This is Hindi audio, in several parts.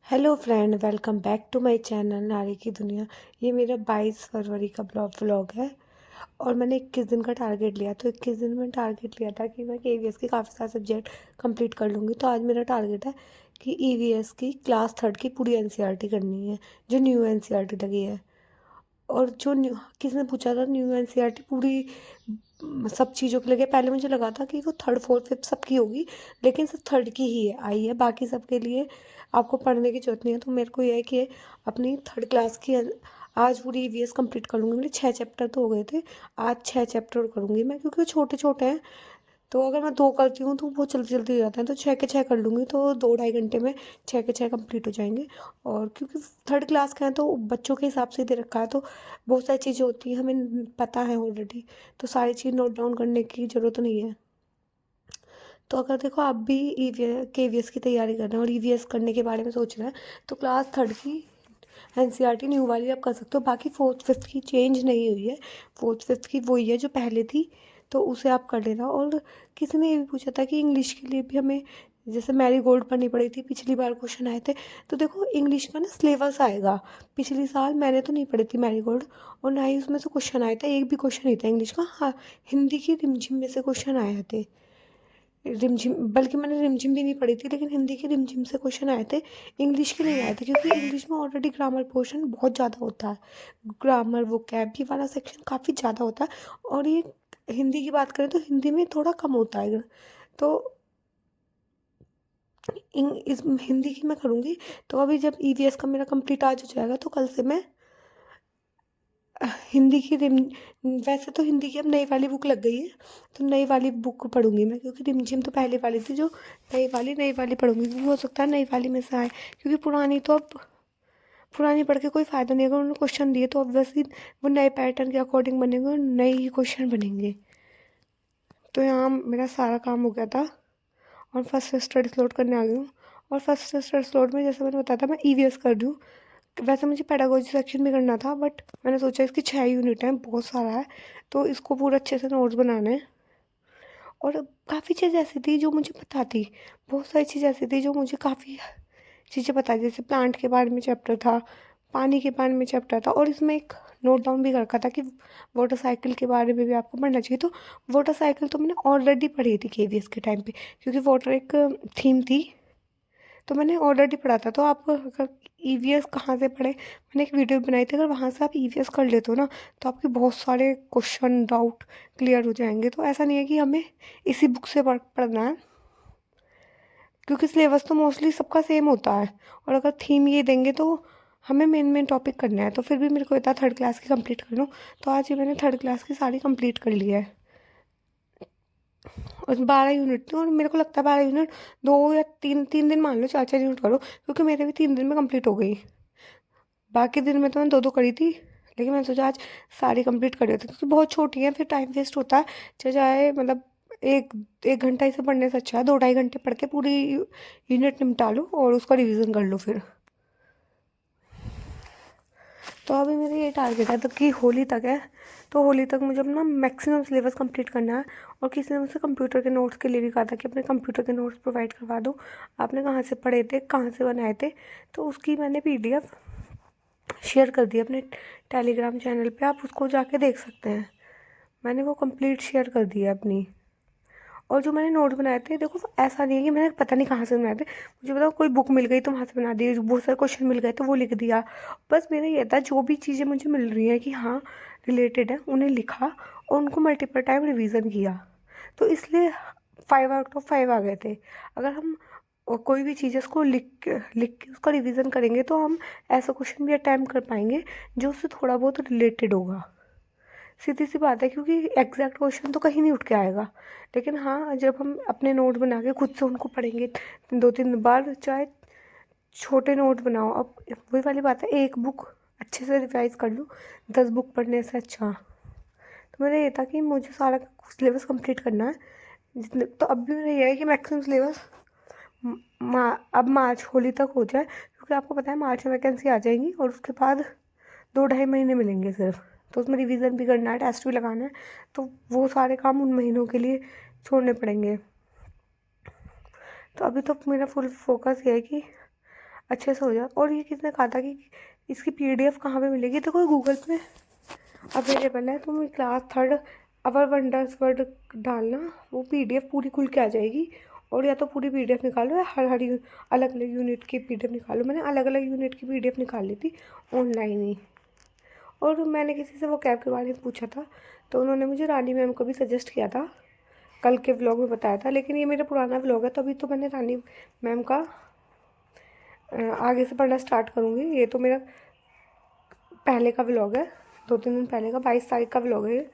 Hello friend, welcome back to my channel Nari ki दुनिया। ये मेरा 22 फरवरी का व्लॉग है। और मैंने 21 दिन का टारगेट लिया। तो 21 दिन में टारगेट लिया था कि मैं ईवीएस के काफ़ी सारे सब्जेक्ट कंप्लीट कर लूँगी। तो आज मेरा टारगेट है कि ईवीएस की क्लास थर्ड की पूरी एनसीईआरटी करनी है, जो न्यू एनसीईआरटी लगी है। और जो न्यू किसी ने पूछा था न्यू एनसीईआरटी पूरी सब चीज़ों के लगे। पहले मुझे लगा था कि वो थर्ड फोर्थ फिफ्थ सबकी होगी, लेकिन सिर्फ थर्ड की ही है आई है, बाकी सबके लिए आपको पढ़ने की जरूरत नहीं है। तो मेरे को ये है कि अपनी थर्ड क्लास की आज पूरी ईवीएस कंप्लीट कर लूँगी। मेरे 6 चैप्टर तो हो गए थे, आज 6 चैप्टर करूँगी मैं, क्योंकि वो छोटे छोटे हैं। तो अगर मैं 2 करती हूँ तो वो जल्दी जल्दी हो जाते हैं। तो 6 के 6 कर लूँगी, तो 2 ढाई घंटे में 6 के 6 कंप्लीट हो जाएंगे। और क्योंकि थर्ड क्लास का है तो बच्चों के हिसाब से दे रखा है, तो बहुत सारी चीज़ें होती हैं हमें पता है ऑलरेडी। तो सारी चीज़ नोट डाउन करने की ज़रूरत नहीं है। तो अगर देखो आप भी ईवीएस केवीएस की तैयारी कर रहे हैं और ईवीएस करने के बारे में सोच रहे हैं, तो क्लास थर्ड की एनसीईआरटी न्यू वाली आप कर सकते हो। बाकी फोर्थ फिफ्थ की चेंज नहीं हुई है, फोर्थ फिफ्थ की वही है जो पहले थी, तो उसे आप कर लेना। और किसी ने ये भी पूछा था कि इंग्लिश के लिए भी हमें जैसे मैरी गोल्ड पढ़नी पड़ी थी, पिछली बार क्वेश्चन आए थे। तो देखो इंग्लिश का ना सिलेबस आएगा। पिछले साल मैंने तो नहीं पढ़ी थी मैरी गोल्ड, और ना ही उसमें से क्वेश्चन आए थे, एक भी क्वेश्चन नहीं था इंग्लिश का। हाँ, हिंदी की रिमझिम में से क्वेश्चन आए थे। रिमझिम, बल्कि मैंने रिमझिम भी नहीं पढ़ी थी, लेकिन हिंदी के रिमझिम से क्वेश्चन आए थे। इंग्लिश के नहीं आए थे, क्योंकि इंग्लिश में ऑलरेडी ग्रामर पोर्शन बहुत ज़्यादा होता है। ग्रामर वोकैब ये वाला सेक्शन काफ़ी ज़्यादा होता है। और ये हिंदी की बात करें तो हिंदी में थोड़ा कम होता है। तो इस हिंदी की मैं करूँगी। तो अभी जब ईवीएस का मेरा कंप्लीट आज हो जाएगा, तो कल से मैं हिंदी की रिम वैसे तो हिंदी की अब नई वाली बुक लग गई है, तो नई वाली बुक पढ़ूंगी मैं, क्योंकि रिमझिम तो पहले वाली थी। जो नई वाली पढ़ूंगी, क्योंकि हो सकता है नई वाली में से आए, क्योंकि पुरानी तो अब पुरानी पढ़ के कोई फ़ायदा नहीं। अगर उन्होंने क्वेश्चन दिए तो ऑब्वियसली वो नए पैटर्न के अकॉर्डिंग बनेंगे और नए ही क्वेश्चन बनेंगे। तो यहाँ मेरा सारा काम हो गया था, और फर्स्ट स्टडी स्लॉट करने आ गई हूँ। और फर्स्ट स्टडी स्लॉट में जैसे मैंने बताया था, मैं ईवीएस कर रही हूँ। वैसे मुझे पेडागोजी सेक्शन भी करना था, बट मैंने सोचा इसकी 6 यूनिट हैं, बहुत सारा है, तो इसको पूरा अच्छे से नोट्स बनाने हैं। और काफ़ी चीज़ ऐसी थी जो मुझे पता थी, बहुत सारी चीज़ ऐसी थी जो मुझे काफ़ी चीज़ें पता थी। जैसे प्लांट के बारे में चैप्टर था, पानी के बारे में चैप्टर था, और इसमें एक नोट डाउन भी कर रखा था कि वाटर साइकिल के बारे में भी आपको पढ़ना चाहिए। तो वाटर साइकिल तो मैंने ऑलरेडी पढ़ी थी केवीएस के टाइम पे, क्योंकि वाटर एक थीम थी, तो मैंने ऑलरेडी पढ़ा था। तो आप अगर ईवीएस कहाँ से पढ़े, मैंने एक वीडियो बनाई थी, अगर वहाँ से आप ईवीएस कर लेते हो ना, तो आपके बहुत सारे क्वेश्चन डाउट क्लियर हो जाएंगे। तो ऐसा नहीं है कि हमें इसी बुक से पढ़ना है, क्योंकि सिलेबस तो मोस्टली सबका सेम होता है। और अगर थीम ये देंगे तो हमें मेन मेन टॉपिक करना है। तो फिर भी मेरे को इतना थर्ड क्लास की कंप्लीट कर लूँ। तो आज ही मैंने थर्ड क्लास की सारी कंप्लीट कर ली है। और 12 यूनिट थी, और मेरे को लगता है 12 यूनिट 2 या 3 दिन मान लो, 4 4 यूनिट करो, क्योंकि मेरे भी 3 दिन में कंप्लीट हो गई। बाकी दिन में तो मैंने 2 2 करी थी, लेकिन मैंने सोचा आज सारी कंप्लीट कर देती हूँ, क्योंकि बहुत छोटी है, फिर टाइम वेस्ट होता है। चाहे मतलब एक एक घंटा इसे पढ़ने से अच्छा है 2 ढाई घंटे पढ़ के पूरी यूनिट निपटा लो और उसका रिवीजन कर लो फिर। तो अभी मेरा ये टारगेट है तो कि होली तक है। तो होली तक मुझे अपना मैक्सिमम सिलेबस कंप्लीट करना है। और किसी ने मुझसे कंप्यूटर के नोट्स के लिए भी कहा था कि अपने कंप्यूटर के नोट्स प्रोवाइड करवा दो, आपने कहाँ से पढ़े थे, कहाँ से बनाए थे। तो उसकी मैंने पीडीएफ शेयर कर दी अपने टेलीग्राम चैनल पे, आप उसको जाके देख सकते हैं। मैंने वो कंप्लीट शेयर कर दी है अपनी। और जो मैंने नोट्स बनाए थे, देखो ऐसा नहीं है कि मैंने पता नहीं कहाँ से बनाए थे। मुझे बताओ, कोई बुक मिल गई तो वहाँ से बना दी, बहुत सारे क्वेश्चन मिल गए तो वो लिख दिया। बस मेरा ये था, जो भी चीज़ें मुझे मिल रही हैं कि हाँ रिलेटेड है, उन्हें लिखा और उनको मल्टीपल टाइम रिवीजन किया। तो इसलिए 5 आउट ऑफ 5 आ गए थे। अगर हम कोई भी चीज़ है उसको लिख के उसका रिवीजन करेंगे, तो हम ऐसा क्वेश्चन भी अटैम्प्ट कर पाएंगे जो उससे थोड़ा बहुत रिलेटेड होगा। सीधी सी बात है, क्योंकि एग्जैक्ट क्वेश्चन तो कहीं नहीं उठ के आएगा। लेकिन हाँ, जब हम अपने नोट बना के खुद से उनको पढ़ेंगे 2 3 बार, चाहे छोटे नोट बनाओ। अब वही वाली बात है, एक बुक अच्छे से रिवाइज कर लूँ 10 बुक पढ़ने से अच्छा। तो मेरा ये था कि मुझे सारा सिलेबस कंप्लीट करना है जितने। तो अब भी मेरा ये है कि मैक्सिमम सिलेबस अब मार्च होली तक हो जाए, क्योंकि आपको पता है मार्च में वैकेंसी आ जाएंगी, और उसके बाद 2 ढाई महीने मिलेंगे सिर्फ। तो उसमें रिवीजन भी करना है, टेस्ट भी लगाना है, तो वो सारे काम उन महीनों के लिए छोड़ने पड़ेंगे। तो अभी तो मेरा फुल फोकस ये है कि अच्छे से हो जाए। और ये किसने कहा था कि इसकी PDF कहाँ पे मिलेगी? तो कोई गूगल पे अवेलेबल है। तुम क्लास थर्ड अवर वंडर्स वर्ड डालना, वो PDF पूरी खुल के आ जाएगी। और या तो पूरी PDF निकालो या हर अलग अलग यूनिट की PDF निकालो। मैंने अलग अलग यूनिट की PDF निकाल ली थी ऑनलाइन ही। और मैंने किसी से वो कैब के बारे में पूछा था, तो उन्होंने मुझे रानी मैम को भी सजेस्ट किया था, कल के व्लॉग में बताया था। लेकिन ये मेरा पुराना व्लॉग है, तो अभी तो मैंने रानी मैम का आगे से पढ़ना स्टार्ट करूँगी। ये तो मेरा पहले का व्लॉग है, 2-3 दिन पहले का, 22 तारीख का व्लॉग है ये।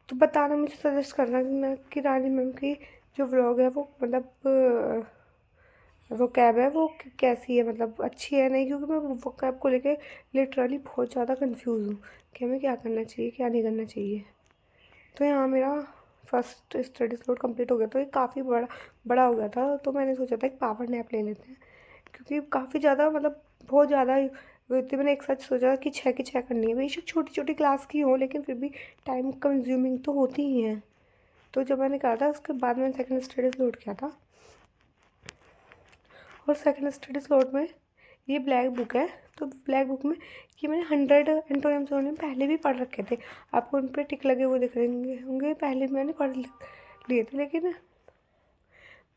तो बताना, मुझे सजेस्ट करना कि रानी मैम की जो व्लॉग है वो मतलब वो कैब है वो कैसी है, मतलब अच्छी है नहीं। क्योंकि मैं वो कैब को लेके लिटरली बहुत ज़्यादा कंफ्यूज हूँ कि हमें क्या करना चाहिए क्या नहीं करना चाहिए। तो यहाँ मेरा फर्स्ट स्टडी स्लॉट कंप्लीट हो गया। तो ये काफ़ी बड़ा हो गया था। तो मैंने सोचा था कि पावर नैप ले लेते हैं, क्योंकि काफ़ी ज़्यादा मतलब बहुत ज़्यादा हुई थी। मैंने एक साथ सोचा कि 6 की 6 करनी है। बेशक छोटी छोटी क्लास की हो, लेकिन फिर भी टाइम कंज्यूमिंग तो होती ही है। तो जब मैंने कहा था उसके बाद मैंने सेकंड स्टडी स्लॉट किया था। और सेकंड स्टडी स्लॉट में ये ब्लैक बुक है। तो ब्लैक बुक में ये मैंने 100 एंटोनिम्स पहले भी पढ़ रखे थे। आपको उन पर टिक लगे हुए दिख रहे होंगे, पहले मैंने पढ़ लिए थे। लेकिन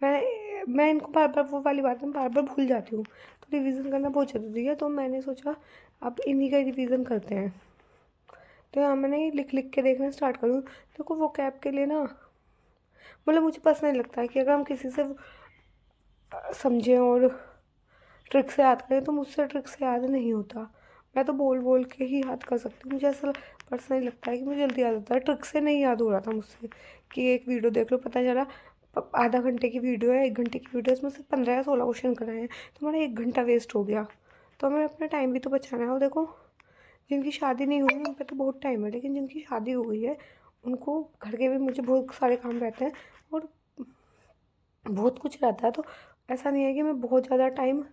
मैं इनको बार बार वो वाली बात में बार बार भूल जाती हूँ। तो रिवीजन करना बहुत ज़रूरी है। तो मैंने सोचा अब इन्हीं का रिवीजन करते हैं। तो यहाँ मैंने लिख लिख के देखना स्टार्ट करूँ। देखो वो कैब के लिए ना, मतलब मुझे पसंद नहीं लगता है कि अगर हम किसी से समझें और ट्रिक से याद करें, तो मुझसे ट्रिक से याद नहीं होता। मैं तो बोल बोल के ही याद कर सकती हूँ। मुझे ऐसा पर्सनली लगता है कि मुझे जल्दी याद होता है। ट्रिक से नहीं याद हो रहा था मुझसे कि एक वीडियो देख लो, पता चला आधा घंटे की वीडियो है, 1 घंटे की वीडियो है, उसमें से 15 या 16 क्वेश्चन कराए हैं, तो हमारा 1 घंटा वेस्ट हो गया। तो हमें अपना टाइम भी तो बचाना है। और देखो जिनकी शादी नहीं हुई उन पर तो बहुत टाइम है, लेकिन जिनकी शादी हो गई है उनको घर के भी मुझे बहुत सारे काम रहते हैं और बहुत कुछ रहता है। तो ऐसा नहीं है कि मैं बहुत ज़्यादा टाइम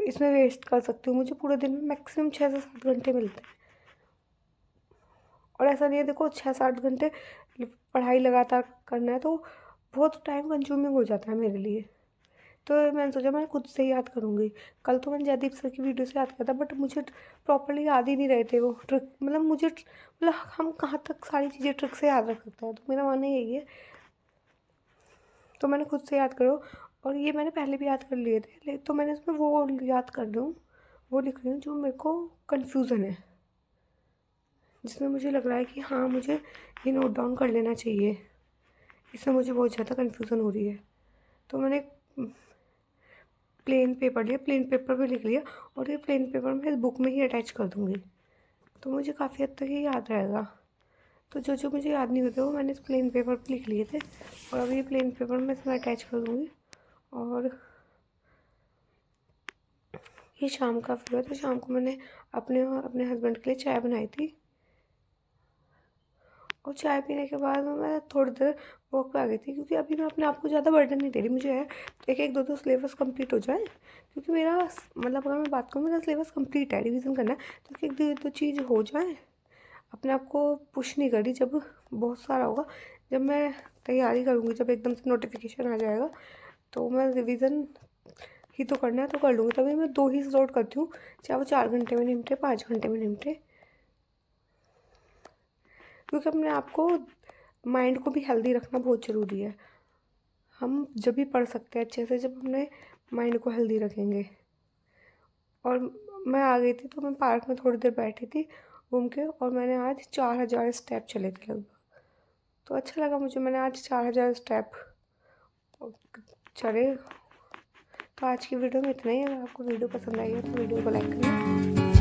इसमें वेस्ट कर सकती हूँ। मुझे पूरे दिन में मैक्सिमम 6 से 7 घंटे मिलते हैं। और ऐसा नहीं है, देखो 6-7 घंटे पढ़ाई लगातार करना है तो बहुत टाइम कंज्यूमिंग हो जाता है मेरे लिए। तो मैंने सोचा मैं खुद से ही याद करूँगी। कल तो मैंने जयदीप सर की वीडियो से याद किया था, बट मुझे प्रॉपरली याद ही नहीं रहे थे वो ट्रिक। मतलब मुझे मतलब हम कहाँ तक सारी चीज़ें ट्रिक से याद रख सकते हैं। तो मेरा मानना यही है, तो मैंने खुद से याद करो। और ये मैंने पहले भी याद कर लिए थे, तो मैंने इसमें वो याद कर रही हूँ, वो लिख रही हूँ जो मेरे को कन्फ्यूज़न है, जिसमें मुझे लग रहा है कि हाँ मुझे ये नोट डाउन कर लेना चाहिए। इसमें मुझे बहुत ज़्यादा कन्फ्यूज़न हो रही है। तो मैंने प्लेन पेपर लिया, प्लेन पेपर पे लिख लिया। और ये प्लेन पेपर मैं इस बुक में ही अटैच कर दूँगी, तो मुझे काफ़ी हद तक ये याद रहेगा। तो जो जो मुझे याद नहीं होते वो मैंने इस प्लेन पेपर पर लिख लिए थे। और अभी ये प्लेन पेपर मैं इसमें अटैच कर दूँगी। और ये शाम का व्यू है। तो शाम को मैंने अपने अपने हस्बैंड के लिए चाय बनाई थी। और चाय पीने के बाद मैं थोड़ी देर वॉक पे आ गई थी, क्योंकि अभी मैं अपने आप को ज़्यादा बर्डन नहीं दे रही। मुझे है एक एक दो दो सिलेबस कंप्लीट हो जाए, क्योंकि मेरा मतलब अगर मैं बात करूँ मेरा सिलेबस कंप्लीट है, रिवीजन करना है। तो एक दो चीज़ हो जाए, अपने आप को पुश नहीं करी। जब बहुत सारा होगा, जब मैं तैयारी करूँगी, जब एकदम से नोटिफिकेशन आ जाएगा, तो मैं रिवीजन ही तो करना है तो कर लूँगी। तभी मैं 2 ही स्लॉट करती हूँ, चाहे वो 4 घंटे में निपटे 5 घंटे में निपटे। क्योंकि अपने आप को माइंड को भी हेल्दी रखना बहुत ज़रूरी है। हम जब भी पढ़ सकते हैं अच्छे से, जब अपने माइंड को हेल्दी रखेंगे। और मैं आ गई थी, तो मैं पार्क में थोड़ी देर बैठी थी घूम के, और मैंने आज 4000 स्टेप चले थे लगभग। तो अच्छा लगा मुझे, मैंने आज 4000 स्टेप चले। तो आज की वीडियो में इतना ही है। अगर आपको वीडियो पसंद आई है तो वीडियो को लाइक करना।